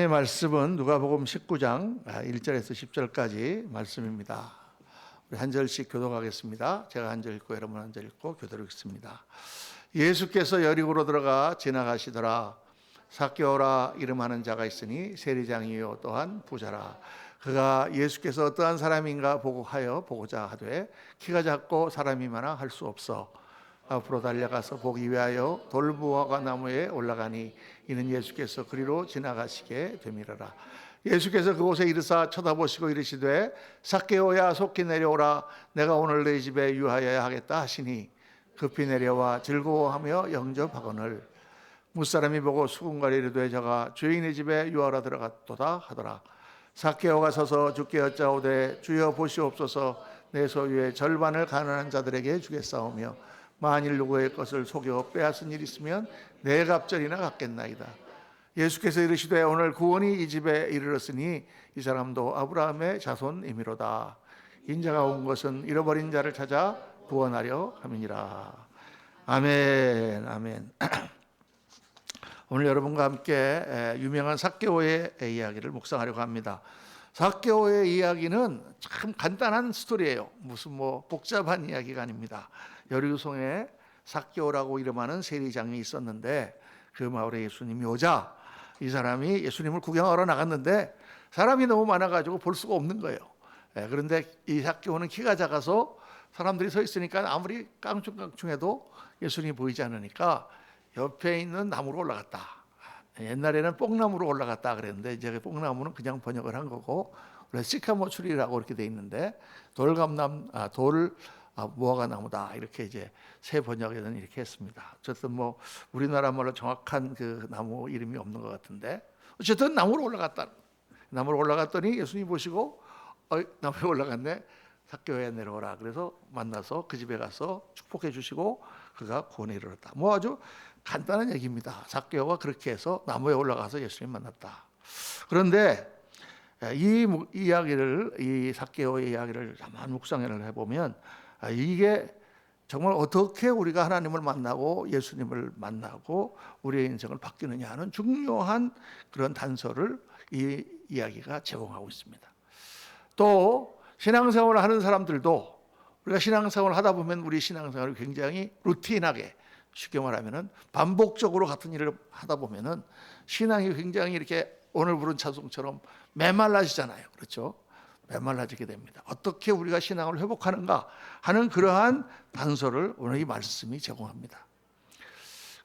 하나님의 말씀은 누가복음 19장 1절에서 10절까지 말씀입니다. 우리 한 절씩 교독하겠습니다. 제가 한 절 읽고 여러분 한 절 읽고 교도록 읽습니다. 예수께서 여리고로 들어가 지나가시더라. 삭개오라 이름하는 자가 있으니 세리장이요 또한 부자라. 그가 예수께서 어떠한 사람인가 보고자 하되 키가 작고 사람이 많아 할 수 없어 앞으로 달려가서 보기 위하여 돌무화과 나무에 올라가니 이는 예수께서 그리로 지나가시게 되밀어라. 예수께서 그곳에 이르사 쳐다보시고 이르시되 삭개오야 속히 내려오라. 내가 오늘 내 집에 유하여야 하겠다 하시니 급히 내려와 즐거워하며 영접하거늘 무사람이 보고 수군거리 이르되 저가 주인의 집에 유하러 들어갔도다 하더라. 삭개오가 서서 주께 여짜오되 주여 보시옵소서 내 소유의 절반을 가난한 자들에게 주겠사오며 만일 누구의 것을 속여 빼앗은 일 있으면 네 갑절이나 갚겠나이다. 예수께서 이르시되 오늘 구원이 이 집에 이르렀으니 이 사람도 아브라함의 자손이미로다. 인자가 온 것은 잃어버린 자를 찾아 구원하려 함이니라. 아멘. 아멘. 오늘 여러분과 함께 유명한 삭개오의 이야기를 묵상하려고 합니다. 삭개오의 이야기는 참 간단한 스토리예요. 무슨 복잡한 이야기가 아닙니다. 여리고성에 삭개오라고 이름하는 세리장이 있었는데 그 마을에 예수님이 오자 이 사람이 예수님을 구경하러 나갔는데 사람이 너무 많아가지고 볼 수가 없는 거예요. 그런데 이 삭개오는 키가 작아서 사람들이 서 있으니까 아무리 깡충깡충해도 예수님이 보이지 않으니까 옆에 있는 나무로 올라갔다. 옛날에는 뽕나무로 올라갔다 그랬는데 이제 그 뽕나무는 그냥 번역을 한 거고 원래 시카모 추리라고 이렇게 돼 있는데 무화과 나무다 이렇게 이제 새 번역에는 이렇게 했습니다. 어쨌든 우리나라 말로 정확한 그 나무 이름이 없는 것 같은데 어쨌든 나무로 올라갔다. 나무로 올라갔더니 예수님 보시고 나무에 올라갔네. 삭개오야 내려오라. 그래서 만나서 그 집에 가서 축복해 주시고 그가 구원에 이르렀다. 아주 간단한 얘기입니다. 삭개오가 그렇게 해서 나무에 올라가서 예수님 만났다. 그런데 이 이야기를 이 삭개오의 이야기를 한번 묵상을 해보면 이게 정말 어떻게 우리가 하나님을 만나고 예수님을 만나고 우리의 인생을 바뀌느냐 하는 중요한 그런 단서를 이 이야기가 제공하고 있습니다. 또 신앙생활을 하는 사람들도 우리가 신앙생활을 하다 보면 우리 신앙생활이 굉장히 루틴하게 쉽게 말하면 반복적으로 같은 일을 하다 보면 신앙이 굉장히 이렇게 오늘 부른 찬송처럼 메말라지잖아요. 그렇죠? 메말라지게 됩니다. 어떻게 우리가 신앙을 회복하는가 하는 그러한 단서를 오늘 이 말씀이 제공합니다.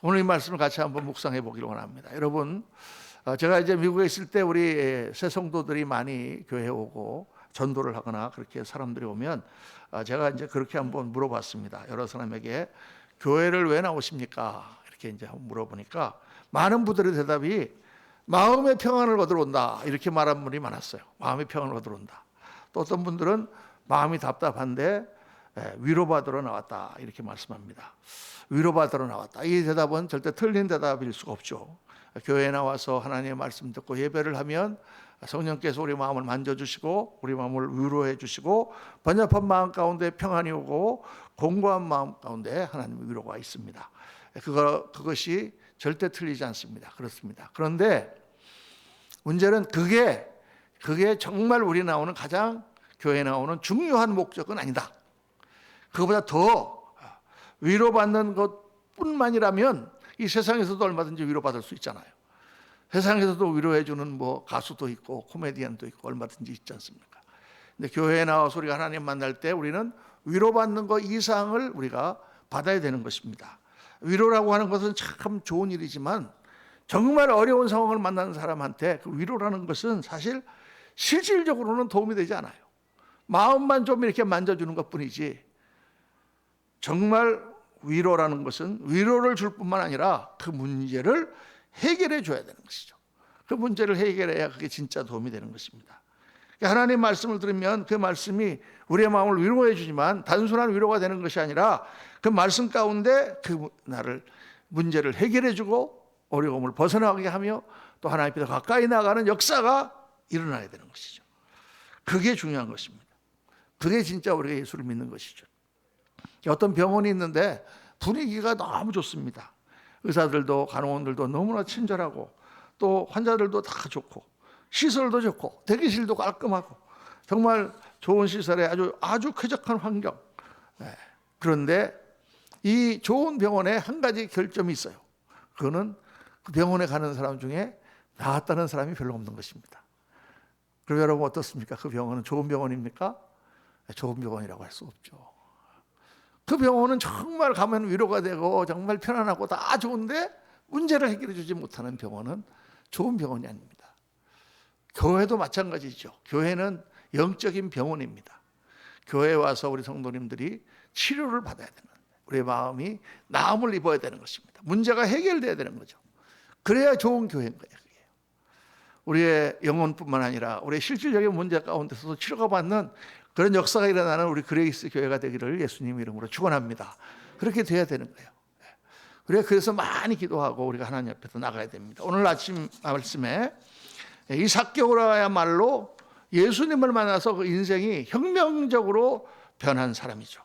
오늘 이 말씀을 같이 한번 묵상해 보기를 원합니다. 여러분, 제가 이제 미국에 있을 때 우리 새 성도들이 많이 교회에 오고 전도를 하거나 그렇게 사람들이 오면 제가 이제 그렇게 한번 물어봤습니다. 여러 사람에게 교회를 왜 나오십니까? 이렇게 이제 물어보니까 많은 분들의 대답이 마음의 평안을 얻으러 온다 이렇게 말한 분이 많았어요. 마음의 평안을 얻으러 온다. 또 어떤 분들은 마음이 답답한데 위로받으러 나왔다 이렇게 말씀합니다. 위로받으러 나왔다. 이 대답은 절대 틀린 대답일 수가 없죠. 교회에 나와서 하나님의 말씀 듣고 예배를 하면 성령께서 우리 마음을 만져주시고 우리 마음을 위로해 주시고 번잡한 마음 가운데 평안이 오고 공고한 마음 가운데 하나님의 위로가 있습니다. 그것이 절대 틀리지 않습니다. 그렇습니다. 그런데 문제는 그게 정말 우리 나오는 가장 교회에 나오는 중요한 목적은 아니다. 그것보다 더 위로받는 것뿐만이라면 이 세상에서도 얼마든지 위로받을 수 있잖아요. 세상에서도 위로해주는 가수도 있고 코미디언도 있고 얼마든지 있지 않습니까? 근데 교회에 나와서 우리가 하나님 만날 때 우리는 위로받는 것 이상을 우리가 받아야 되는 것입니다. 위로라고 하는 것은 참 좋은 일이지만 정말 어려운 상황을 만나는 사람한테 그 위로라는 것은 사실 실질적으로는 도움이 되지 않아요. 마음만 좀 이렇게 만져주는 것뿐이지 정말 위로라는 것은 위로를 줄 뿐만 아니라 그 문제를 해결해 줘야 되는 것이죠. 그 문제를 해결해야 그게 진짜 도움이 되는 것입니다. 하나님 말씀을 들으면 그 말씀이 우리의 마음을 위로해 주지만 단순한 위로가 되는 것이 아니라 그 말씀 가운데 나를 문제를 해결해 주고 어려움을 벗어나게 하며 또 하나님 앞에 가까이 나가는 역사가 일어나야 되는 것이죠. 그게 중요한 것입니다. 그게 진짜 우리가 예수를 믿는 것이죠. 어떤 병원이 있는데 분위기가 너무 좋습니다. 의사들도 간호원들도 너무나 친절하고 또 환자들도 다 좋고 시설도 좋고 대기실도 깔끔하고 정말 좋은 시설에 아주 쾌적한 환경. 그런데 이 좋은 병원에 한 가지 결점이 있어요. 그거는 그 병원에 가는 사람 중에 나았다는 사람이 별로 없는 것입니다. 그럼 여러분 어떻습니까? 그 병원은 좋은 병원입니까? 좋은 병원이라고 할 수 없죠. 그 병원은 정말 가면 위로가 되고 정말 편안하고 다 좋은데 문제를 해결해 주지 못하는 병원은 좋은 병원이 아닙니다. 교회도 마찬가지죠. 교회는 영적인 병원입니다. 교회에 와서 우리 성도님들이 치료를 받아야 되는, 우리의 마음이 나음을 입어야 되는 것입니다. 문제가 해결돼야 되는 거죠. 그래야 좋은 교회인 거예요. 우리의 영혼뿐만 아니라 우리의 실질적인 문제 가운데서도 치료가 받는 그런 역사가 일어나는 우리 그레이스 교회가 되기를 예수님 이름으로 축원합니다. 그렇게 돼야 되는 거예요. 우리가 그래서 많이 기도하고 우리가 하나님 앞에서 나가야 됩니다. 오늘 아침 말씀에 이 삭개오라야말로 예수님을 만나서 그 인생이 혁명적으로 변한 사람이죠.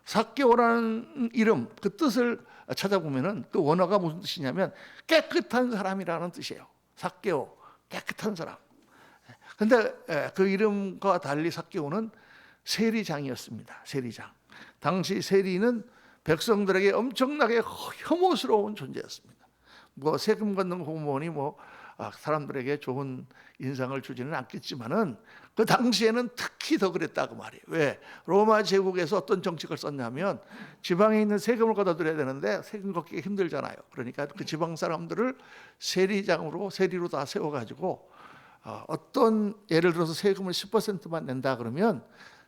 삭개오라는 이름, 그 뜻을 찾아보면은 그 원어가 무슨 뜻이냐면 깨끗한 사람이라는 뜻이에요. 삭개오, 깨끗한 사람. 그런데 그 이름과 달리 삭개오는 세리장이었습니다. 세리장. 당시 세리는 백성들에게 엄청나게 혐오스러운 존재였습니다. 뭐 세금 걷는 공무원이 사람들에게 좋은 인상을 주지는 않겠지만은 그 당시에는 특히 더 그랬다고 말이에요. 왜? 로마 제국에서 어떤 정책을 썼냐면 지방에 있는 세금을 걷어들여야 되는데 세금 걷기가 힘들잖아요. 그러니까 그 지방 사람들을 세리로 다 세워가지고 어떤 예를 들어서 세금을 10%만 낸다 그러면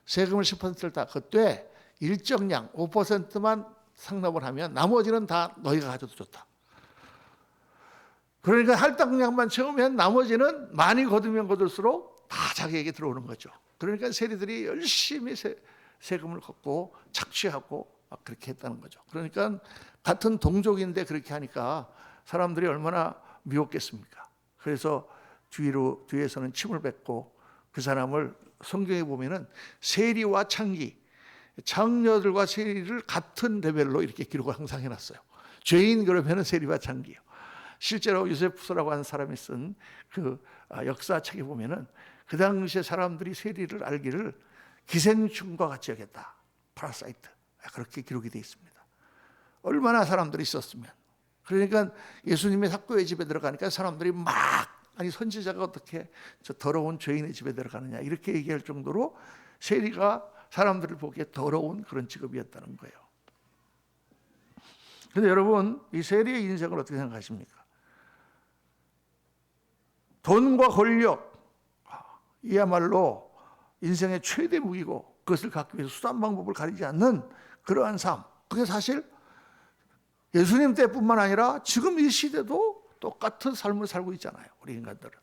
세금을 10%를 다 걷되 일정량 5%만 상납을 하면 나머지는 다 너희가 가져도 좋다. 그러니까 할당량만 채우면 나머지는 많이 거두면 거둘수록 다 자기에게 들어오는 거죠. 그러니까 세리들이 열심히 세금을 걷고 착취하고 막 그렇게 했다는 거죠. 그러니까 같은 동족인데 그렇게 하니까 사람들이 얼마나 미웠겠습니까? 그래서 뒤에서는 침을 뱉고 그 사람을 성경에 보면은 세리와 창기, 창녀들과 세리를 같은 레벨로 이렇게 기록을 항상 해놨어요. 죄인 그러면은 세리와 창기요. 실제로 요세푸스라고 하는 사람이 쓴 그 역사책에 보면은 그 당시에 사람들이 세리를 알기를 기생충과 같이 여겼다. 파라사이트. 그렇게 기록이 되어 있습니다. 얼마나 사람들이 있었으면. 그러니까 예수님의 삭개오의 집에 들어가니까 사람들이 아니 선지자가 어떻게 저 더러운 죄인의 집에 들어가느냐 이렇게 얘기할 정도로 세리가 사람들을 보기에 더러운 그런 직업이었다는 거예요. 그런데 여러분 이 세리의 인생을 어떻게 생각하십니까? 돈과 권력 이야말로 인생의 최대 무기고 그것을 갖기 위해서 수단 방법을 가리지 않는 그러한 삶. 그게 사실 예수님 때뿐만 아니라 지금 이 시대도 똑같은 삶을 살고 있잖아요. 우리 인간들은.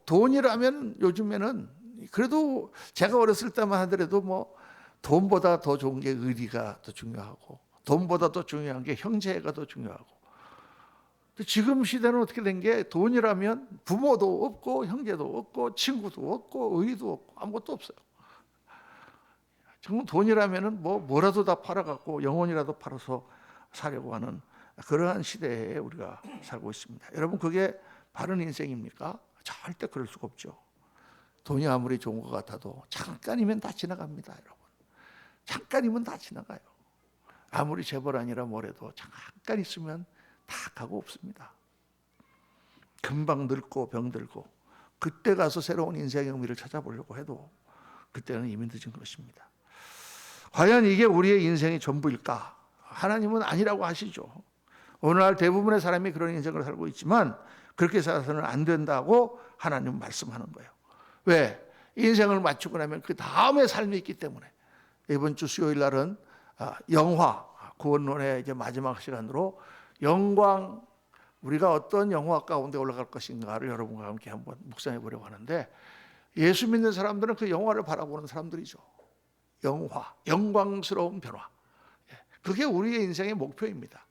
돈이라면 요즘에는 그래도 제가 어렸을 때만 하더라도 돈보다 더 좋은 게 의리가 더 중요하고 돈보다 더 중요한 게 형제가 더 중요하고 지금 시대는 어떻게 된 게 돈이라면 부모도 없고 형제도 없고 친구도 없고 의리도 없고 아무것도 없어요. 정말 돈이라면은 뭐라도 다 팔아갖고 영혼이라도 팔아서 사려고 하는 그러한 시대에 우리가 살고 있습니다. 여러분 그게 바른 인생입니까? 절대 그럴 수가 없죠. 돈이 아무리 좋은 것 같아도 잠깐이면 다 지나갑니다. 여러분. 잠깐이면 다 지나가요. 아무리 재벌 아니라 뭐래도 잠깐 있으면 다 가고 없습니다. 금방 늙고 병들고 그때 가서 새로운 인생의 의미를 찾아보려고 해도 그때는 이미 늦은 것입니다. 과연 이게 우리의 인생이 전부일까? 하나님은 아니라고 하시죠. 오늘날 대부분의 사람이 그런 인생을 살고 있지만 그렇게 살아서는 안 된다고 하나님은 말씀하는 거예요. 왜? 인생을 마치고 나면 그 다음에 삶이 있기 때문에. 이번 주 수요일 날은 영화 구원론의 이제 마지막 시간으로 영광, 우리가 어떤 영화 가운데 올라갈 것인가를 여러분과 함께 한번 묵상해 보려고 하는데 예수 믿는 사람들은 그 영화를 바라보는 사람들이죠. 영광스러운 변화. 그게 우리의 인생의 목표입니다.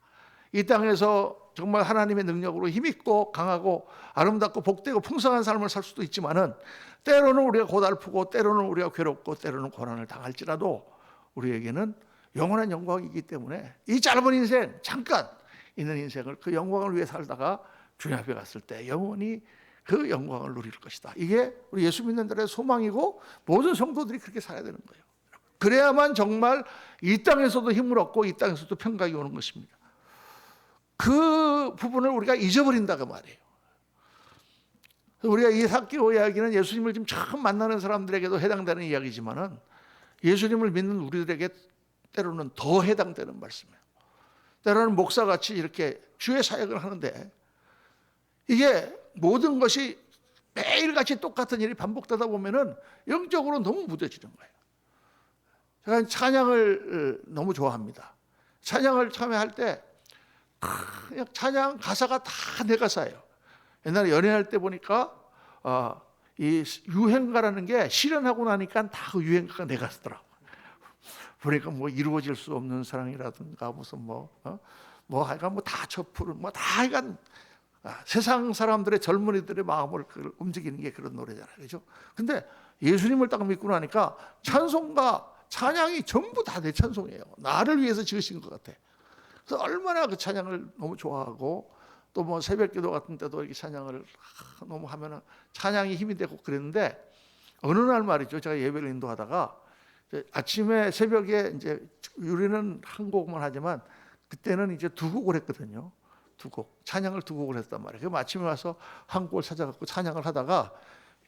이 땅에서 정말 하나님의 능력으로 힘있고 강하고 아름답고 복되고 풍성한 삶을 살 수도 있지만은 때로는 우리가 고달프고 때로는 우리가 괴롭고 때로는 고난을 당할지라도 우리에게는 영원한 영광이기 때문에 이 짧은 인생 잠깐 있는 인생을 그 영광을 위해 살다가 주님 앞에 갔을 때 영원히 그 영광을 누릴 것이다. 이게 우리 예수 믿는 자들의 소망이고 모든 성도들이 그렇게 살아야 되는 거예요. 그래야만 정말 이 땅에서도 힘을 얻고 이 땅에서도 평강이 오는 것입니다. 그 부분을 우리가 잊어버린다고 말이에요. 우리가 이 삭개오 이야기는 예수님을 지금 처음 만나는 사람들에게도 해당되는 이야기지만은 예수님을 믿는 우리들에게 때로는 더 해당되는 말씀이에요. 때로는 목사같이 이렇게 주의 사역을 하는데 이게 모든 것이 매일같이 똑같은 일이 반복되다 보면은 영적으로 너무 무뎌지는 거예요. 제가 찬양을 너무 좋아합니다. 찬양을 처음에 할 때 그냥 찬양 가사가 다 내 가사예요. 옛날에 연애할 때 보니까 이 유행가라는 게 실현하고 나니까 다 그 유행가가 내 가사더라고. 보니까 뭐 이루어질 수 없는 사랑이라든가 무슨 하여간 뭐 다 저 푸른 뭐 다 하여간 세상 사람들의 젊은이들의 마음을 움직이는 게 그런 노래잖아요, 그렇죠? 근데 예수님을 딱 믿고 나니까 찬송가 찬양이 전부 다 내 찬송이에요. 나를 위해서 지으신 것 같아. 그래서 얼마나 그 찬양을 너무 좋아하고 또 뭐 새벽기도 같은 때도 이렇게 찬양을 너무 하면은 찬양이 힘이 되고 그랬는데 어느 날 말이죠. 제가 예배를 인도하다가 아침에 새벽에 이제 우리는 한 곡만 하지만 그때는 이제 두 곡을 했거든요. 두 곡 찬양을 두 곡을 했단 말이에요. 그럼 아침에 와서 한 곡을 찾아갖고 찬양을 하다가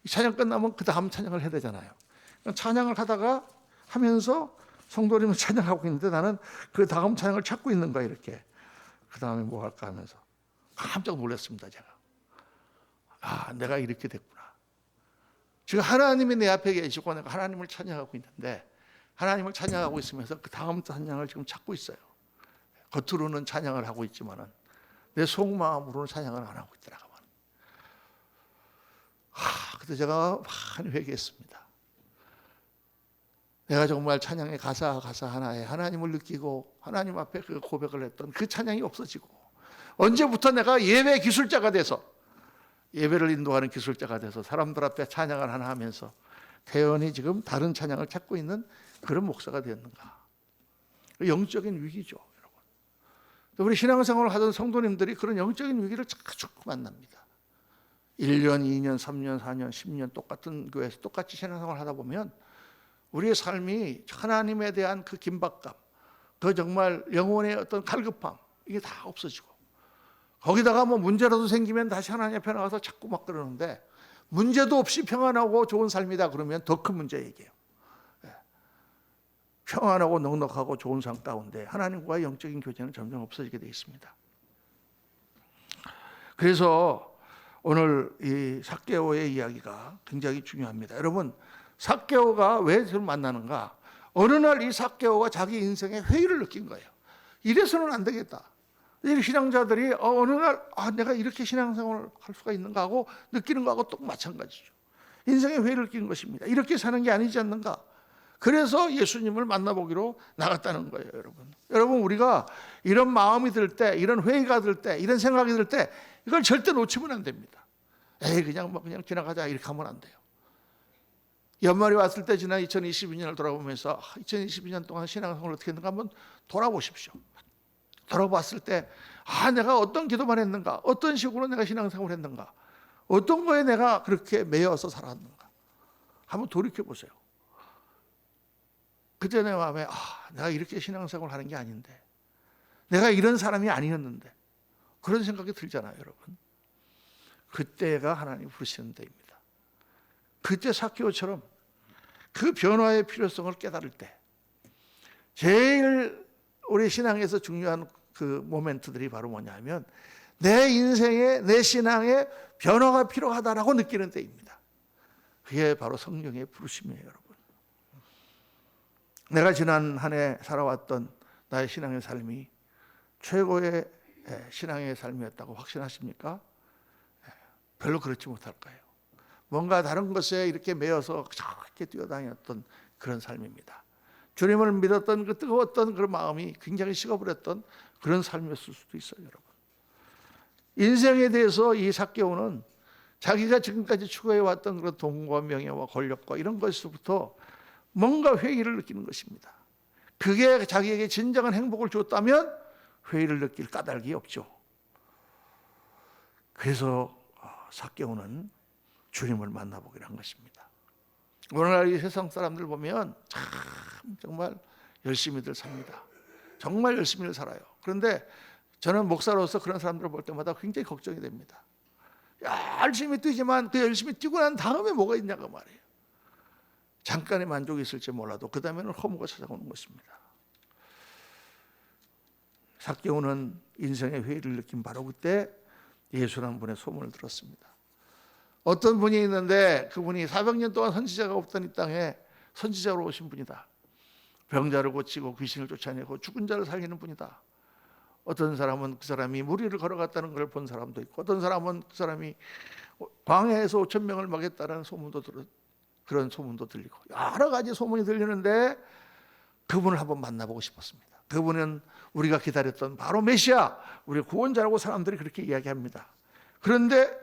찬양 끝나면 그 다음 찬양을 해야 되잖아요. 찬양을 하다가 하면서 성도님은 찬양하고 있는데 나는 그 다음 찬양을 찾고 있는 거야 이렇게. 그 다음에 뭐 할까 하면서 깜짝 놀랐습니다 제가. 내가 이렇게 됐구나. 지금 하나님이 내 앞에 계시고 내가 하나님을 찬양하고 있는데 하나님을 찬양하고 있으면서 그 다음 찬양을 지금 찾고 있어요. 겉으로는 찬양을 하고 있지만은 내 속마음으로는 찬양을 안 하고 있더라고요. 그때 제가 많이 회개했습니다. 내가 정말 찬양의 가사 하나에 하나님을 느끼고 하나님 앞에 그 고백을 했던 그 찬양이 없어지고 언제부터 내가 예배 기술자가 돼서 예배를 인도하는 기술자가 돼서 사람들 앞에 찬양을 하나 하면서 태연히 지금 다른 찬양을 찾고 있는 그런 목사가 되었는가. 영적인 위기죠. 우리 신앙생활을 하던 성도님들이 그런 영적인 위기를 자주 만납니다. 1년, 2년, 3년, 4년, 10년 똑같은 교회에서 똑같이 신앙생활을 하다 보면 우리의 삶이 하나님에 대한 그 긴박감, 그 정말 영혼의 어떤 갈급함 이게 다 없어지고 거기다가 뭐 문제라도 생기면 다시 하나님 앞에 나가서 자꾸 막 그러는데 문제도 없이 평안하고 좋은 삶이다 그러면 더 큰 문제 얘기예요. 평안하고 넉넉하고 좋은 삶 가운데 하나님과의 영적인 교제는 점점 없어지게 되어 있습니다. 그래서 오늘 이 삭개오의 이야기가 굉장히 중요합니다. 여러분 삭개오가 왜 저를 만나는가? 어느 날 이 삭개오가 자기 인생에 회의를 느낀 거예요. 이래서는 안 되겠다. 이 신앙자들이 어느 날 내가 이렇게 신앙생활을 할 수가 있는가 하고 느끼는 거하고 또 마찬가지죠. 인생에 회의를 느낀 것입니다. 이렇게 사는 게 아니지 않는가? 그래서 예수님을 만나보기로 나갔다는 거예요, 여러분. 여러분 우리가 이런 마음이 들 때, 이런 회의가 들 때, 이런 생각이 들 때 이걸 절대 놓치면 안 됩니다. 그냥 지나가자 이렇게 하면 안 돼요. 연말이 왔을 때 지난 2022년을 돌아보면서 2022년 동안 신앙생활을 어떻게 했는가 한번 돌아보십시오. 돌아봤을 때 내가 어떤 기도만 했는가, 어떤 식으로 내가 신앙생활을 했는가, 어떤 거에 내가 그렇게 매여서 살았는가 한번 돌이켜 보세요. 그때 내 마음에 내가 이렇게 신앙생활을 하는 게 아닌데, 내가 이런 사람이 아니었는데, 그런 생각이 들잖아요, 여러분. 그때가 하나님 부르시는 때입니다. 그때 삭개오처럼 그 변화의 필요성을 깨달을 때 제일 우리 신앙에서 중요한 그 모멘트들이 바로 뭐냐면 내 인생에 내 신앙에 변화가 필요하다라고 느끼는 때입니다. 그게 바로 성령의 부르심이에요, 여러분. 내가 지난 한 해 살아왔던 나의 신앙의 삶이 최고의 신앙의 삶이었다고 확신하십니까? 별로 그렇지 못할 거예요. 뭔가 다른 것에 이렇게 매여서 그렇게 뛰어다녔던 그런 삶입니다. 주님을 믿었던 그 뜨거웠던 그런 마음이 굉장히 식어버렸던 그런 삶이었을 수도 있어요, 여러분. 인생에 대해서 이 삭개오는 자기가 지금까지 추구해왔던 그런 돈과 명예와 권력과 이런 것에서부터 뭔가 회의를 느끼는 것입니다. 그게 자기에게 진정한 행복을 줬다면 회의를 느낄 까닭이 없죠. 그래서 삭개오는 주님을 만나보기로 한 것입니다. 오늘날 이 세상 사람들 보면 참 정말 열심히들 삽니다. 정말 열심히들 살아요. 그런데 저는 목사로서 그런 사람들을 볼 때마다 굉장히 걱정이 됩니다. 열심히 뛰지만 그 열심히 뛰고 난 다음에 뭐가 있냐고 말이에요. 잠깐의 만족이 있을지 몰라도 그 다음에는 허무가 찾아오는 것입니다. 삭개오는 인생의 회의를 느낀 바로 그때 예수라는 분의 소문을 들었습니다. 어떤 분이 있는데 그분이 400년 동안 선지자가 없던 이 땅에 선지자로 오신 분이다. 병자를 고치고 귀신을 쫓아내고 죽은 자를 살리는 분이다. 어떤 사람은 그 사람이 무리를 걸어갔다는 걸 본 사람도 있고, 어떤 사람은 그 사람이 광야에서 5천 명을 먹였다는 소문도 그런 소문도 들리고 여러 가지 소문이 들리는데 그분을 한번 만나보고 싶었습니다. 그분은 우리가 기다렸던 바로 메시아, 우리 구원자라고 사람들이 그렇게 이야기합니다. 그런데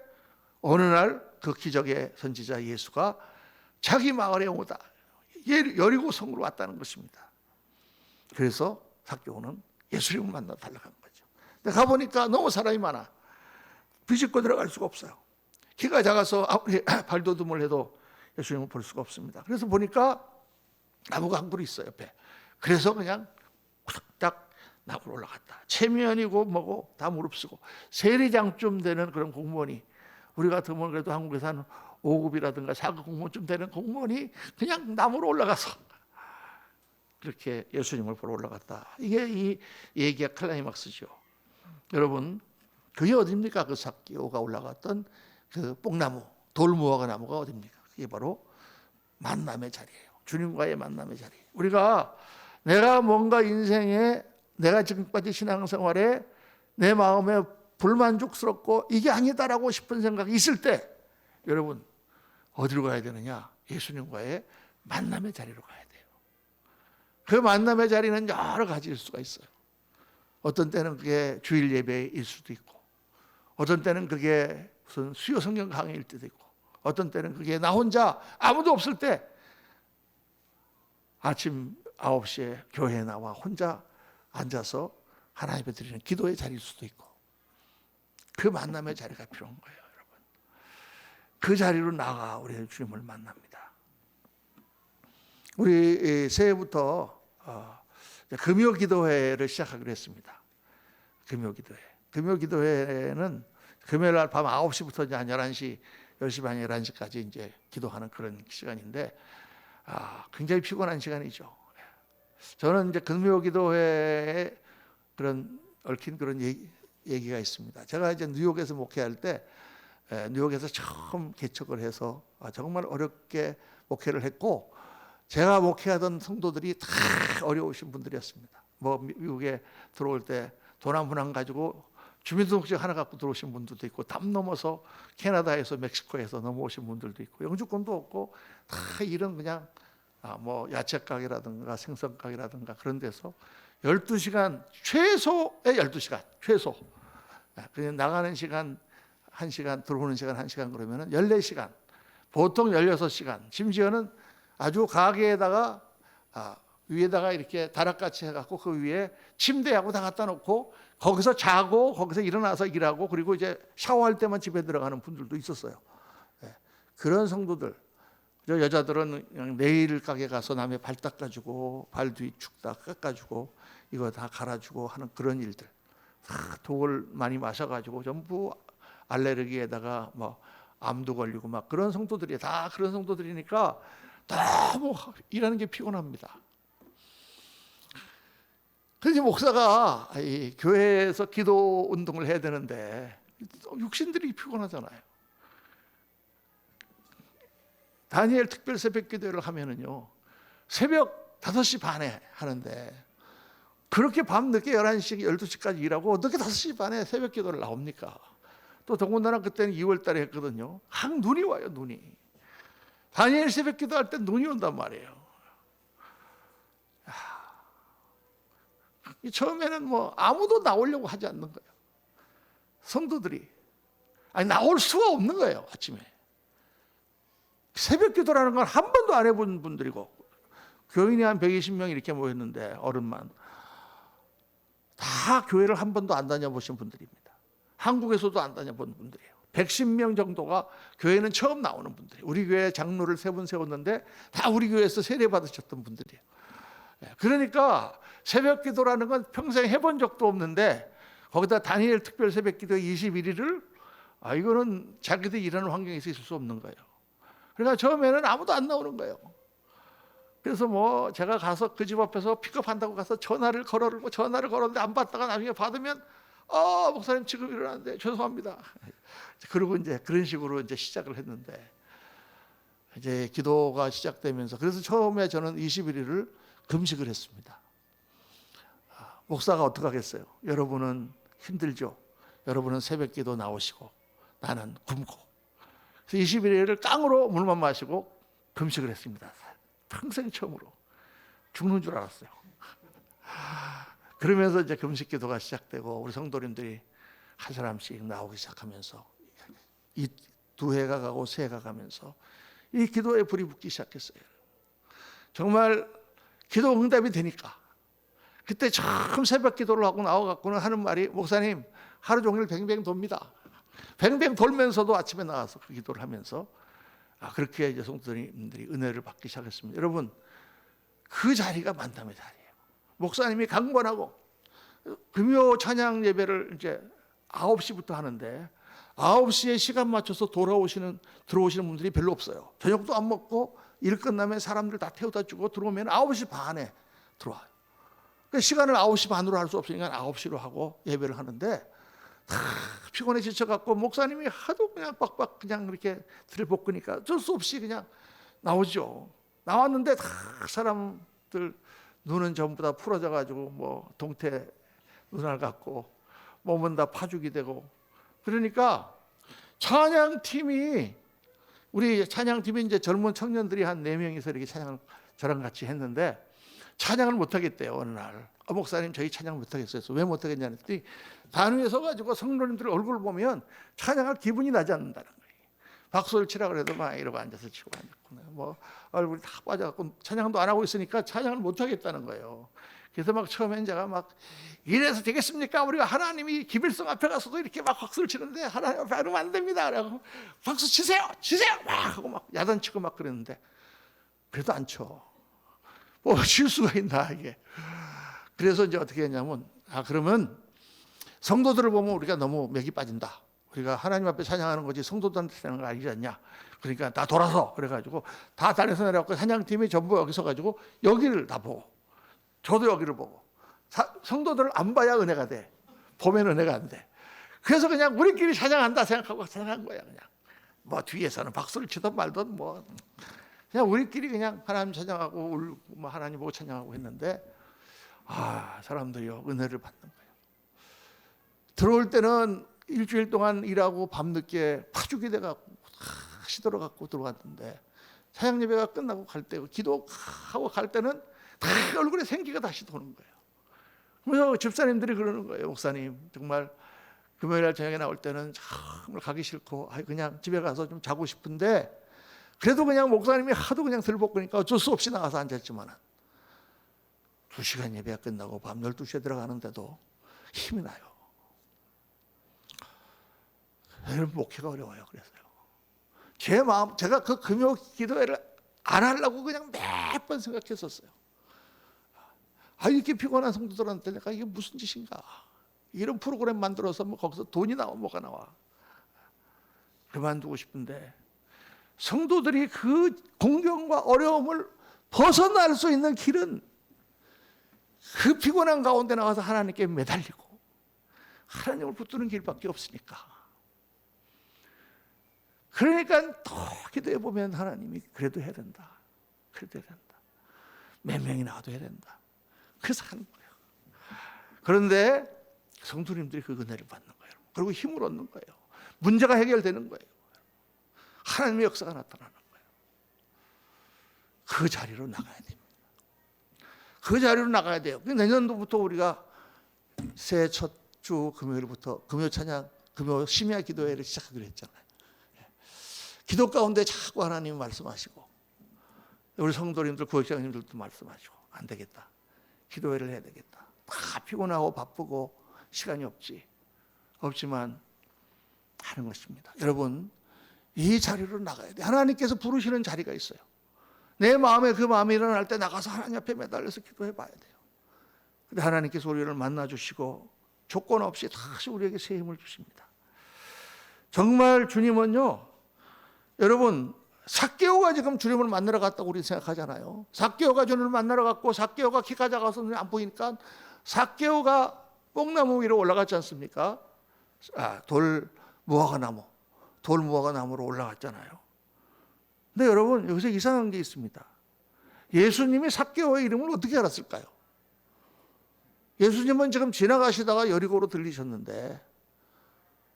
어느 날 그 기적의 선지자 예수가 자기 마을에 오다 여리고 성으로 왔다는 것입니다. 그래서 삭개오는 예수님을 만나 달려간 거죠. 근데 가보니까 너무 사람이 많아. 비집고 들어갈 수가 없어요. 키가 작아서 아무리 발돋움을 해도 예수님을 볼 수가 없습니다. 그래서 보니까 나무가 한 그루 있어요, 옆에. 그래서 그냥 딱 나무로 올라갔다. 체면이고 뭐고 다 무릅쓰고 세리장쯤 되는 그런 공무원이, 우리 같으면 그래도 한국에서 한 5급이라든가 4급 공무원쯤 되는 공무원이 그냥 나무로 올라가서 그렇게 예수님을 보러 올라갔다. 이게 이 얘기의 클라이막스죠. 여러분, 그게 어디입니까? 그 삭개오가 올라갔던 그 뽕나무, 돌무화과 나무가 어디입니까? 그게 바로 만남의 자리예요. 주님과의 만남의 자리. 우리가 내가 뭔가 인생에, 내가 지금까지 신앙생활에 내 마음에 불만족스럽고 이게 아니다라고 싶은 생각이 있을 때 여러분 어디로 가야 되느냐? 예수님과의 만남의 자리로 가야 돼요. 그 만남의 자리는 여러 가지일 수가 있어요. 어떤 때는 그게 주일 예배일 수도 있고, 어떤 때는 그게 무슨 수요 성경 강의일 때도 있고, 어떤 때는 그게 나 혼자 아무도 없을 때 아침 9시에 교회에 나와 혼자 앉아서 하나님께 드리는 기도의 자리일 수도 있고, 그 만남의 자리가 필요한 거예요, 여러분. 그 자리로 나가 우리 주님을 만납니다. 우리 새해부터 금요 기도회를 시작하기로 했습니다. 금요 기도회. 금요 기도회는 금요일 날 밤 9시부터 이제 한 11시, 10시 반, 11시까지 이제 기도하는 그런 시간인데, 굉장히 피곤한 시간이죠. 저는 이제 금요 기도회에 그런 얽힌 그런 얘기가 있습니다. 제가 이제 뉴욕에서 목회할 때, 뉴욕에서 처음 개척을 해서 정말 어렵게 목회를 했고, 제가 목회하던 성도들이 다 어려우신 분들이었습니다. 뭐 미국에 들어올 때 돈 한 푼 안 가지고 주민등록증 하나 갖고 들어오신 분들도 있고, 담 넘어서 캐나다에서 멕시코에서 넘어오신 분들도 있고, 영주권도 없고 다 이런 그냥 뭐 야채 가게라든가 생선 가게라든가 그런 데서 12시간, 최소의 12시간, 최소. 그냥 나가는 시간 1시간, 들어오는 시간 1시간 그러면은 14시간, 보통 16시간, 심지어는 아주 가게에다가 위에다가 이렇게 다락같이 해갖고 그 위에 침대하고 다 갖다 놓고 거기서 자고 거기서 일어나서 일하고, 그리고 이제 샤워할 때만 집에 들어가는 분들도 있었어요. 그런 성도들, 여자들은 그냥 네일 가게 가서 남의 발 닦아주고 발 뒤 축 다 깎아주고 이거 다 갈아주고 하는 그런 일들, 독을 많이 마셔가지고 전부 알레르기에다가 뭐 암도 걸리고 막 그런 성도들이 다 그런 성도들이니까 너무 일하는 게 피곤합니다. 그래서 목사가 이 교회에서 기도 운동을 해야 되는데 육신들이 피곤하잖아요. 다니엘 특별 새벽 기도를 하면은요, 새벽 5시 반에 하는데 그렇게 밤늦게 11시, 12시까지 일하고 어떻게 5시 반에 새벽 기도를 나옵니까? 또 더군다나 그때는 2월 달에 했거든요. 눈이 와요, 눈이. 다니엘 새벽 기도할 때 눈이 온단 말이에요. 처음에는 뭐 아무도 나오려고 하지 않는 거예요. 성도들이. 나올 수가 없는 거예요, 아침에. 새벽 기도라는 건 한 번도 안 해본 분들이고, 교인이 한 120명 이렇게 모였는데, 어른만. 다 교회를 한 번도 안 다녀보신 분들입니다. 한국에서도 안 다녀본 분들이에요. 110명 정도가 교회는 처음 나오는 분들이에요. 우리 교회 장로를 3분 세웠는데 다 우리 교회에서 세례 받으셨던 분들이에요. 그러니까 새벽 기도라는 건 평생 해본 적도 없는데 거기다 다니엘 특별 새벽 기도 21일을 이거는 자기들 일하는 환경에서 있을 수 없는 거예요. 그러니까 처음에는 아무도 안 나오는 거예요. 그래서 뭐 제가 가서 그 집 앞에서 픽업한다고 가서 전화를 걸었는데 안 받다가 나중에 받으면 목사님 지금 일어났는데 죄송합니다. 그리고 이제 그런 식으로 이제 시작을 했는데 이제 기도가 시작되면서 그래서 처음에 저는 21일을 금식을 했습니다. 목사가 어떻게 하겠어요? 여러분은 힘들죠. 여러분은 새벽 기도 나오시고 나는 굶고. 그래서 21일을 깡으로 물만 마시고 금식을 했습니다. 평생 처음으로 죽는 줄 알았어요. 그러면서 이제 금식 기도가 시작되고 우리 성도님들이 한 사람씩 나오기 시작하면서 이 2해가 가고 3해가 가면서 이 기도에 불이 붙기 시작했어요. 정말 기도 응답이 되니까 그때 처음 새벽 기도를 하고 나와갖고는 하는 말이 목사님 하루 종일 뱅뱅 돕니다. 뱅뱅 돌면서도 아침에 나와서 그 기도를 하면서 그렇게 이제 성도님들이 은혜를 받기 시작했습니다. 여러분 그 자리가 만남의 자리예요. 목사님이 강권하고 금요 찬양 예배를 이제 9시부터 하는데 9시에 시간 맞춰서 들어오시는 분들이 별로 없어요. 저녁도 안 먹고 일 끝나면 사람들 다 태워다 주고 들어오면 9시 반에 들어와요. 그러니까 시간을 9시 반으로 할 수 없으니까 9시로 하고 예배를 하는데 다 피곤해 지쳐갖고 목사님이 하도 그냥 빡빡 그냥 이렇게 들볶으니까 어쩔 수 없이 그냥 나오죠. 나왔는데 다 사람들 눈은 전부 다 풀어져가지고 뭐 동태 눈알 같고 몸은 다 파죽이 되고 그러니까 찬양팀이 우리 찬양팀이 이제 젊은 청년들이 한 4명이서 이렇게 찬양을 저랑 같이 했는데 찬양을 못하겠대요. 어느 날 목사님 저희 찬양 못하겠어요. 왜 못하겠냐는 했더니 단위에 서가지고 성도님들 얼굴 보면 찬양할 기분이 나지 않는다는 거예요. 박수를 치라 그래도 막 이러고 앉아서 치고 앉았구나. 뭐 얼굴이 다 빠져갖고 찬양도 안 하고 있으니까 찬양을 못하겠다는 거예요. 그래서 막 처음엔 제가 막 이래서 되겠습니까? 우리가 하나님이 김일성 앞에 가서도 이렇게 막 박수를 치는데 하나님 앞에 하면 안 됩니다. 그래서 박수 치세요 막 하고 막 야단치고 막 그랬는데 그래도 안 쳐. 뭐 칠 수가 있나 이게. 그래서 이제 어떻게 했냐면 그러면 성도들을 보면 우리가 너무 맥이 빠진다. 우리가 하나님 앞에 찬양하는 거지 성도들한테 하는 거 아니지 않냐. 그러니까 다 돌아서 그래가지고 다 다니서 내려갖고 찬양팀이 전부 여기 서가지고 여기를 다 보고 저도 여기를 보고 성도들을 안 봐야 은혜가 돼. 보면 은혜가 안 돼. 그래서 그냥 우리끼리 찬양한다 생각하고 찬양한 거야. 그냥 뭐 뒤에서는 박수를 치든 말든 뭐 그냥 우리끼리 그냥 하나님 찬양하고 울고 뭐 하나님 보고 찬양하고 했는데 사람들이요 은혜를 받는 거예요. 들어올 때는 일주일 동안 일하고 밤늦게 파죽이 돼갖고 시들어갖고 들어왔는데 찬양 예배가 끝나고 갈 때 기도하고 갈 때는 다 얼굴에 생기가 다시 도는 거예요. 그래서 집사님들이 그러는 거예요. 목사님 정말 금요일날 저녁에 나올 때는 정말 가기 싫고 그냥 집에 가서 좀 자고 싶은데 그래도 그냥 목사님이 하도 그냥 들볶으니까 어쩔 수 없이 나가서 앉았지만 2시간 예배가 끝나고 밤 12시에 들어가는데도 힘이 나요. 여러분 목회가 어려워요. 그래서요. 제 마음 제가 그 금요 기도회를 안 하려고 그냥 몇 번 생각했었어요. 이렇게 피곤한 성도들한테 내가 이게 무슨 짓인가. 이런 프로그램 만들어서 뭐 거기서 돈이 나와 뭐가 나와. 그만두고 싶은데 성도들이 그 공경과 어려움을 벗어날 수 있는 길은 그 피곤한 가운데 나와서 하나님께 매달리고 하나님을 붙드는 길밖에 없으니까. 그러니까 더 기도해 보면 하나님이 그래도 해야 된다. 그래도 해야 된다. 몇 명이 나와도 해야 된다. 그래서 하는 거예요. 그런데 성도님들이 그 은혜를 받는 거예요. 그리고 힘을 얻는 거예요. 문제가 해결되는 거예요. 하나님의 역사가 나타나는 거예요. 그 자리로 나가야 됩니다. 그 자리로 나가야 돼요. 내년도부터 우리가 새해 첫 주 금요일부터 금요 찬양, 금요 심야 기도회를 시작하기로 했잖아요. 기도 가운데 자꾸 하나님 말씀하시고 우리 성도님들, 구역장님들도 말씀하시고 안 되겠다. 기도회를 해야 되겠다. 다 피곤하고 바쁘고 시간이 없지만 하는 것입니다. 여러분, 이 자리로 나가야 돼. 하나님께서 부르시는 자리가 있어요. 내 마음에 그 마음이 일어날 때 나가서 하나님 앞에 매달려서 기도해 봐야 돼요. 근데 하나님께서 우리를 만나 주시고 조건 없이 다시 우리에게 새 힘을 주십니다. 정말 주님은요, 여러분, 삭개오가 지금 주님을 만나러 갔다고 우리 생각하잖아요. 삭개오가 주님을 만나러 갔고 삭개오가 키가 작아서 눈에 안 보이니까 삭개오가 뽕나무 위로 올라갔지 않습니까? 돌 무화과 나무로 올라갔잖아요. 근데 여러분, 여기서 이상한 게 있습니다. 예수님이 삭개오의 이름을 어떻게 알았을까요? 예수님은 지금 지나가시다가 여리고로 들리셨는데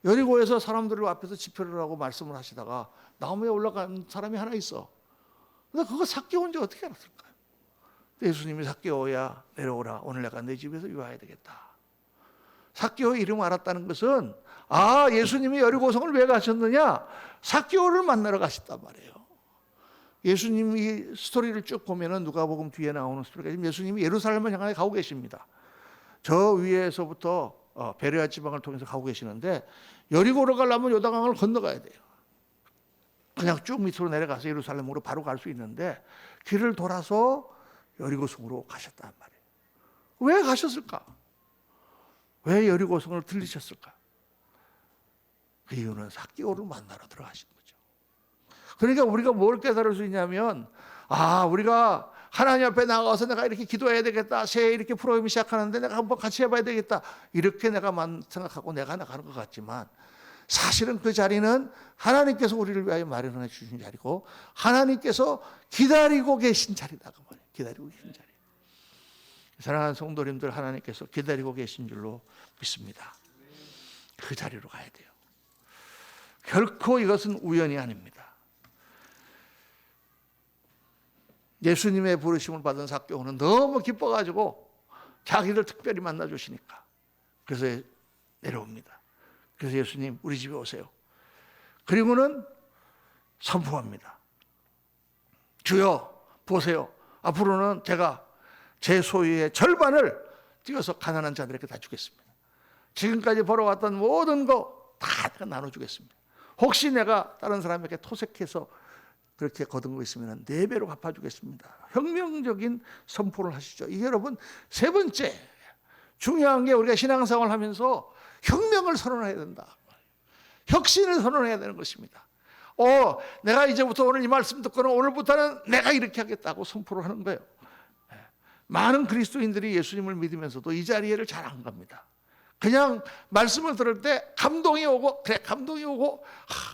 여리고에서 사람들 앞에서 집회를 하고 말씀을 하시다가 나무에 올라간 사람이 하나 있어. 근데 그거 삭개오인지 어떻게 알았을까요? 예수님이 삭개오야 내려오라. 오늘 내가 내 집에서 유하해야 되겠다. 삭개오의 이름을 알았다는 것은 예수님이 여리고성을 왜 가셨느냐? 삭개오를 만나러 가셨단 말이에요. 예수님이 스토리를 쭉 보면은 누가복음 뒤에 나오는 스토리가 지금 예수님이 예루살렘을 향해 가고 계십니다. 저 위에서부터 베레아 지방을 통해서 가고 계시는데 여리고로 가려면 요단강을 건너가야 돼요. 그냥 쭉 밑으로 내려가서 예루살렘으로 바로 갈 수 있는데 길을 돌아서 여리고성으로 가셨단 말이에요. 왜 가셨을까? 왜 여리고성을 들리셨을까? 그 이유는 삭개오를 만나러 들어가신 거죠. 그러니까 우리가 뭘 깨달을 수 있냐면 우리가 하나님 앞에 나가서 내가 이렇게 기도해야 되겠다. 새해 이렇게 프로그램이 시작하는데 내가 한번 같이 해봐야 되겠다. 이렇게 내가 생각하고 내가 나가는 것 같지만 사실은 그 자리는 하나님께서 우리를 위하여 마련해 주신 자리고 하나님께서 기다리고 계신 자리다. 그 말이에요. 기다리고 계신 자리. 사랑하는 성도님들, 하나님께서 기다리고 계신 줄로 믿습니다. 그 자리로 가야 돼요. 결코 이것은 우연이 아닙니다. 예수님의 부르심을 받은 삭개오는 너무 기뻐가지고 자기를 특별히 만나주시니까 그래서 내려옵니다. 그래서 예수님 우리 집에 오세요. 그리고는 선포합니다. 주여 보세요. 앞으로는 제가 제 소유의 절반을 띄어서 가난한 자들에게 다 주겠습니다. 지금까지 벌어왔던 모든 거 다 내가 나눠주겠습니다. 혹시 내가 다른 사람에게 토색해서 그렇게 거둔 거 있으면 4배로 갚아주겠습니다. 혁명적인 선포를 하시죠. 이게 여러분 세 번째 중요한 게 우리가 신앙생활을 하면서 혁명을 선언해야 된다. 혁신을 선언해야 되는 것입니다. 내가 이제부터 오늘 이 말씀 듣고는 오늘부터는 내가 이렇게 하겠다고 선포를 하는 거예요. 많은 그리스도인들이 예수님을 믿으면서도 이 자리를 잘 안 갑니다. 그냥 말씀을 들을 때 감동이 오고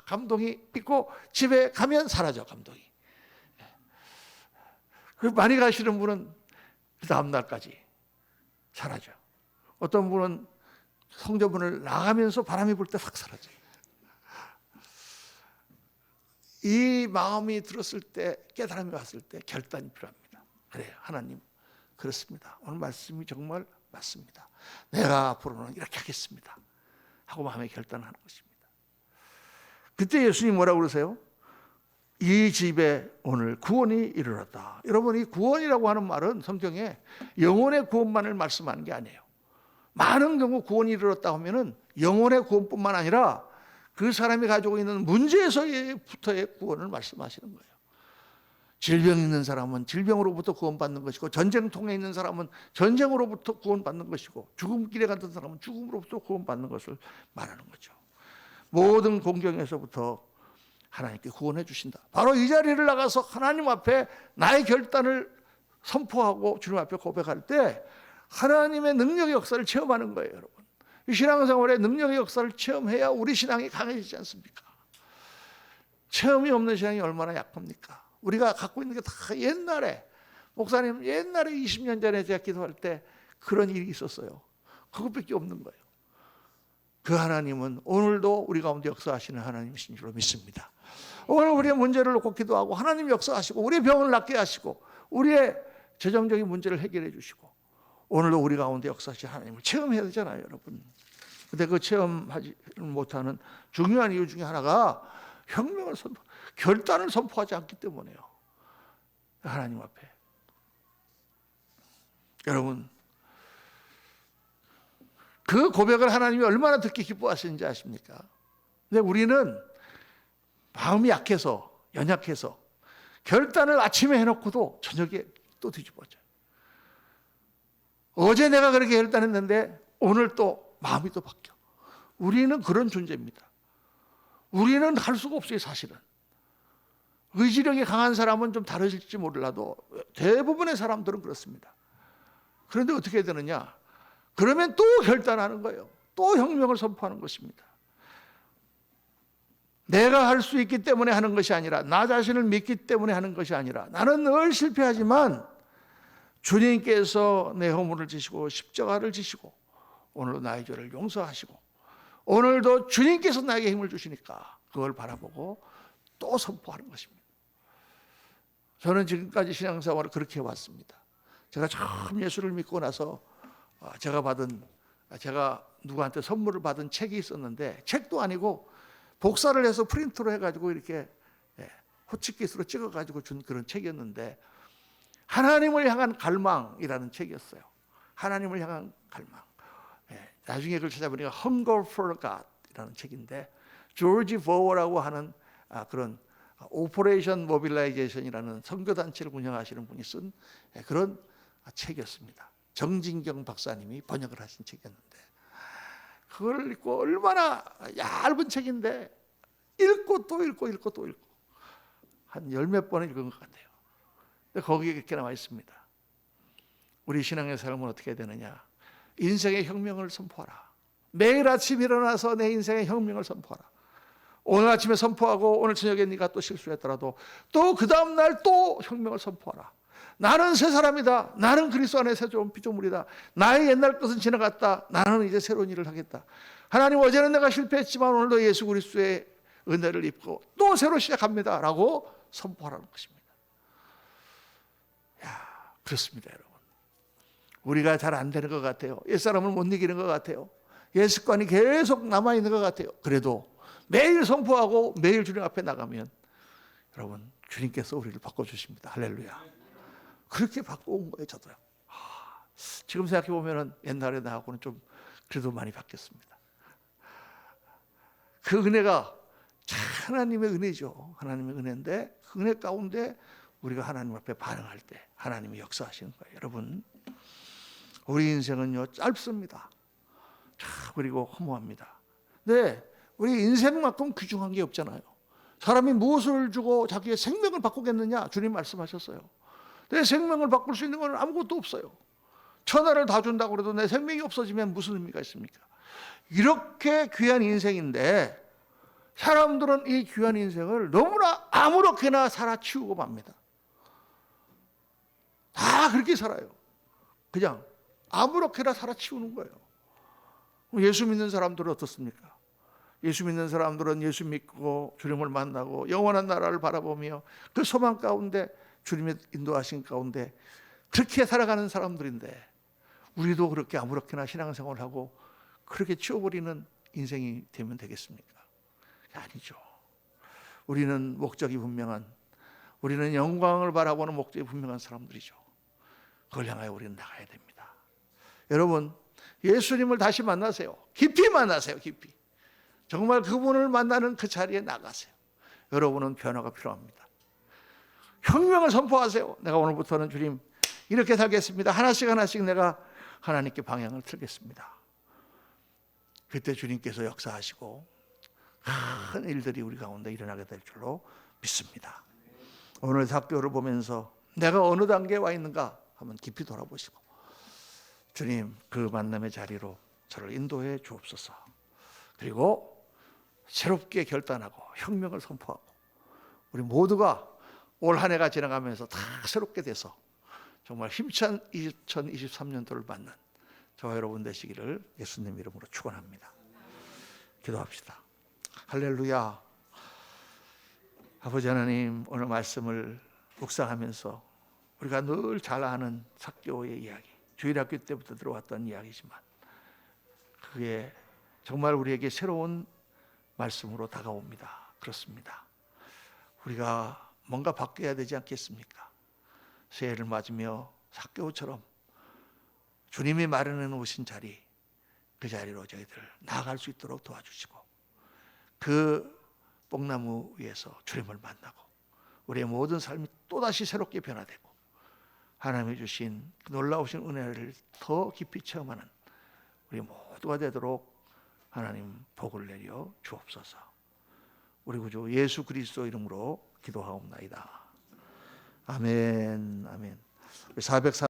감동이 있고 집에 가면 사라져 감동이. 많이 가시는 분은 그 다음 날까지 사라져. 어떤 분은 성전문을 나가면서 바람이 불 때 확 사라져요. 이 마음이 들었을 때 깨달음이 왔을 때 결단이 필요합니다. 그래요. 하나님 그렇습니다. 오늘 말씀이 정말 맞습니다. 내가 앞으로는 이렇게 하겠습니다 하고 마음에 결단하는 것입니다. 그때 예수님 뭐라고 그러세요? 이 집에 오늘 구원이 이르렀다. 여러분 이 구원이라고 하는 말은 성경에 영혼의 구원만을 말씀하는 게 아니에요. 많은 경우 구원이 이르렀다 하면은 영혼의 구원뿐만 아니라 그 사람이 가지고 있는 문제에서부터의 구원을 말씀하시는 거예요. 질병 있는 사람은 질병으로부터 구원받는 것이고 전쟁통에 있는 사람은 전쟁으로부터 구원받는 것이고 죽음길에 갔던 사람은 죽음으로부터 구원받는 것을 말하는 거죠. 모든 공경에서부터 하나님께 구원해 주신다. 바로 이 자리를 나가서 하나님 앞에 나의 결단을 선포하고 주님 앞에 고백할 때 하나님의 능력의 역사를 체험하는 거예요. 여러분 이 신앙생활의 능력의 역사를 체험해야 우리 신앙이 강해지지 않습니까? 체험이 없는 신앙이 얼마나 약합니까? 우리가 갖고 있는 게 다 옛날에 목사님 옛날에 20년 전에 제가 기도할 때 그런 일이 있었어요. 그것밖에 없는 거예요. 그 하나님은 오늘도 우리 가운데 역사하시는 하나님이신 줄로 믿습니다. 오늘 우리의 문제를 놓고 기도하고 하나님 역사하시고 우리의 병을 낫게 하시고 우리의 재정적인 문제를 해결해 주시고 오늘도 우리 가운데 역사하시는 하나님을 체험해야 되잖아요, 여러분. 근데 그 체험하지 못하는 중요한 이유 중에 하나가 혁명을 결단을 선포하지 않기 때문에요. 하나님 앞에. 여러분 그 고백을 하나님이 얼마나 듣기 기뻐하시는지 아십니까? 근데 우리는 마음이 약해서, 연약해서 결단을 아침에 해놓고도 저녁에 또 뒤집어져요. 어제 내가 그렇게 결단했는데 오늘 또 마음이 또 바뀌어. 우리는 그런 존재입니다. 우리는 할 수가 없어요, 사실은. 의지력이 강한 사람은 좀 다르실지 몰라도 대부분의 사람들은 그렇습니다. 그런데 어떻게 되느냐? 그러면 또 결단하는 거예요. 또 혁명을 선포하는 것입니다. 내가 할 수 있기 때문에 하는 것이 아니라, 나 자신을 믿기 때문에 하는 것이 아니라, 나는 늘 실패하지만 주님께서 내 허물을 지시고 십자가를 지시고 오늘도 나의 죄를 용서하시고 오늘도 주님께서 나에게 힘을 주시니까 그걸 바라보고 또 선포하는 것입니다. 저는 지금까지 신앙생활을 그렇게 해왔습니다. 제가 처음 예수를 믿고 나서 제가 누구한테 선물을 받은 책이 있었는데, 책도 아니고 복사를 해서 프린트로 해가지고 이렇게 호치키스로 찍어가지고 준 그런 책이었는데, 하나님을 향한 갈망이라는 책이었어요. 하나님을 향한 갈망. 나중에 그걸 찾아보니까 Hunger for God이라는 책인데, 조지 버워라고 하는 그런 오퍼레이션 모빌라이제이션이라는 선교단체를 운영하시는 분이 쓴 그런 책이었습니다. 정진경 박사님이 번역을 하신 책이었는데, 그걸 읽고, 얼마나 얇은 책인데 읽고 또 읽고 읽고 또 읽고 한 열 몇 번을 읽은 것 같아요. 근데 거기에 이렇게 나와 있습니다. 우리 신앙의 삶은 어떻게 해야 되느냐? 인생의 혁명을 선포하라. 매일 아침 일어나서 내 인생의 혁명을 선포하라. 오늘 아침에 선포하고 오늘 저녁에 네가 또 실수했더라도 또 그 다음 날 또 혁명을 선포하라. 나는 새 사람이다. 나는 그리스도 안에 새 피조물이다. 나의 옛날 것은 지나갔다. 나는 이제 새로운 일을 하겠다. 하나님, 어제는 내가 실패했지만 오늘도 예수 그리스도의 은혜를 입고 또 새로 시작합니다 라고 선포하라는 것입니다. 그렇습니다, 여러분. 우리가 잘 안 되는 것 같아요. 옛사람을 못 이기는 것 같아요. 옛 습관이 계속 남아있는 것 같아요. 그래도 매일 선포하고 매일 주님 앞에 나가면 여러분, 주님께서 우리를 바꿔주십니다. 할렐루야. 그렇게 바꿔온 거예요, 저도요. 지금 생각해보면 옛날에 나하고는 좀 그래도 많이 바뀌었습니다. 그 은혜가 하나님의 은혜죠. 하나님의 은혜인데 그 은혜 가운데 우리가 하나님 앞에 반응할 때 하나님이 역사하시는 거예요. 여러분, 우리 인생은요 짧습니다. 그리고 허무합니다. 근데 우리 인생만큼 귀중한 게 없잖아요. 사람이 무엇을 주고 자기의 생명을 바꾸겠느냐? 주님 말씀하셨어요. 내 생명을 바꿀 수 있는 건 아무것도 없어요. 천하를 다 준다고 해도 내 생명이 없어지면 무슨 의미가 있습니까? 이렇게 귀한 인생인데 사람들은 이 귀한 인생을 너무나 아무렇게나 살아치우고 맙니다. 다 그렇게 살아요. 그냥 아무렇게나 살아치우는 거예요. 예수 믿는 사람들은 어떻습니까? 예수 믿는 사람들은 예수 믿고 주님을 만나고 영원한 나라를 바라보며 그 소망 가운데 주님의 인도하신 가운데 그렇게 살아가는 사람들인데, 우리도 그렇게 아무렇게나 신앙생활을 하고 그렇게 치워버리는 인생이 되면 되겠습니까? 아니죠. 우리는 목적이 분명한, 우리는 영광을 바라보는 목적이 분명한 사람들이죠. 그걸 향하여 우리는 나가야 됩니다. 여러분, 예수님을 다시 만나세요. 깊이 만나세요. 깊이. 정말 그분을 만나는 그 자리에 나가세요. 여러분은 변화가 필요합니다. 혁명을 선포하세요. 내가 오늘부터는 주님 이렇게 살겠습니다. 하나씩 하나씩 내가 하나님께 방향을 틀겠습니다. 그때 주님께서 역사하시고 큰 일들이 우리 가운데 일어나게 될 줄로 믿습니다. 오늘 학교를 보면서 내가 어느 단계에 와 있는가 한번 깊이 돌아보시고, 주님 그 만남의 자리로 저를 인도해 주옵소서. 그리고 새롭게 결단하고 혁명을 선포하고 우리 모두가 올 한 해가 지나가면서 다 새롭게 돼서 정말 힘찬 2023년도를 맞는 저와 여러분 되시기를 예수님 이름으로 축원합니다. 기도합시다. 할렐루야. 아버지 하나님, 오늘 말씀을 묵상하면서 우리가 늘 잘 아는 삭개오의 이야기, 주일학교 때부터 들어왔던 이야기지만 그게 정말 우리에게 새로운 말씀으로 다가옵니다. 그렇습니다. 우리가 뭔가 바뀌어야 되지 않겠습니까? 새해를 맞으며 삭개오처럼 주님이 마련해 놓으신 자리, 그 자리로 저희들 나아갈 수 있도록 도와주시고 그 뽕나무 위에서 주님을 만나고 우리의 모든 삶이 또다시 새롭게 변화되고 하나님이 주신 그 놀라우신 은혜를 더 깊이 체험하는 우리 모두가 되도록 하나님 복을 내려 주옵소서. 우리 구주 예수 그리스도 이름으로 기도하옵나이다. 아멘. 아멘. 403